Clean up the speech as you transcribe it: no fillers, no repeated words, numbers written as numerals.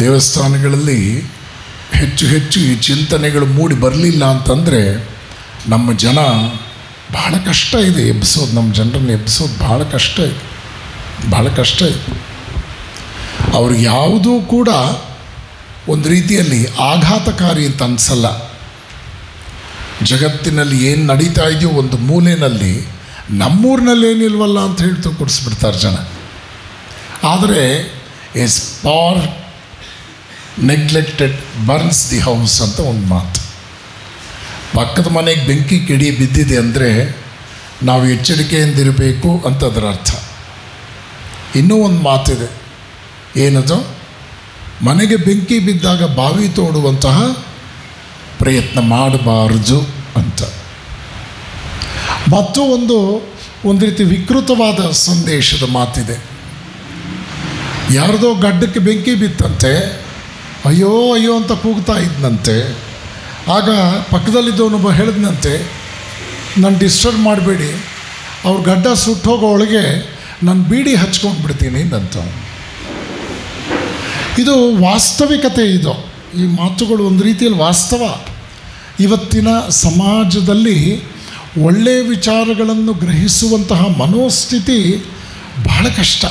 ದೇವಸ್ಥಾನಗಳಲ್ಲಿ ಹೆಚ್ಚು ಹೆಚ್ಚು ಈ ಚಿಂತನೆಗಳು ಮೂಡಿ ಬರಲಿಲ್ಲ ಅಂತಂದರೆ ನಮ್ಮ ಜನ ಭಾಳ ಕಷ್ಟ ಇದೆ ಎಬ್ಬಿಸೋದು, ನಮ್ಮ ಜನರನ್ನು ಎಬ್ಬಿಸೋದು ಭಾಳ ಕಷ್ಟ ಇದೆ. ಅವ್ರಿಗೆ ಯಾವುದೂ ಕೂಡ ಒಂದು ರೀತಿಯಲ್ಲಿ ಆಘಾತಕಾರಿ ಅಂತ ಅನಿಸಲ್ಲ. ಜಗತ್ತಿನಲ್ಲಿ ಏನು ನಡೀತಾ ಇದೆಯೋ ಒಂದು ಮೂಲೆಯಲ್ಲಿ ನಮ್ಮೂರಿನಲ್ಲಿ ಏನಿಲ್ವಲ್ಲ ಅಂತ ಹೇಳ್ತು ಕೊಡಿಸ್ಬಿಡ್ತಾರೆ ಜನ. ಆದರೆ A spark neglected burns the house ಅಂತ ಒಂದು ಮಾತು. ಪಕ್ಕದ ಮನೆಗೆ ಬೆಂಕಿ ಕಿಡಿ ಬಿದ್ದಿದೆ ಅಂದರೆ ನಾವು ಎಚ್ಚರಿಕೆಯಿಂದಿರಬೇಕು ಅಂತ ಅದರ ಅರ್ಥ. ಇನ್ನೂ ಒಂದು ಮಾತಿದೆ, ಏನದು? ಮನೆಗೆ ಬೆಂಕಿ ಬಿದ್ದಾಗ ಬಾವಿ ತೋಡುವಂತಹ ಪ್ರಯತ್ನ ಮಾಡಬಾರದು ಅಂತ. ಮತ್ತು ಒಂದು ರೀತಿ ವಿಕೃತವಾದ ಸಂದೇಶದ ಮಾತಿದೆ. ಯಾರ್ದೋ ಗಡ್ಡಕ್ಕೆ ಬೆಂಕಿ ಬಿತ್ತಂತೆ, ಅಯ್ಯೋ ಅಯ್ಯೋ ಅಂತ ಕೂಗ್ತಾ ಇದ್ದಂತೆ. ಆಗ ಪಕ್ಕದಲ್ಲಿದ್ದವನೊಬ್ಬ ಹೇಳಿದ್ನಂತೆ, ನಾನು ಡಿಸ್ಟರ್ಬ್ ಮಾಡಬೇಡಿ, ಅವ್ರ ಗಡ್ಡ ಸುಟ್ಟೋಗೋ ಒಳಗೆ ನಾನು ಬೀಡಿ ಹಚ್ಕೊಂಡು ಬಿಡ್ತೀನಿ ಅಂತ. ಇದು ವಾಸ್ತವಿಕತೆ. ಈ ಮಾತುಗಳು ಒಂದು ರೀತಿಯಲ್ಲಿ ವಾಸ್ತವ. ಇವತ್ತಿನ ಸಮಾಜದಲ್ಲಿ ಒಳ್ಳೆಯ ವಿಚಾರಗಳನ್ನು ಗ್ರಹಿಸುವಂತಹ ಮನೋಸ್ಥಿತಿ ಬಹಳ ಕಷ್ಟ.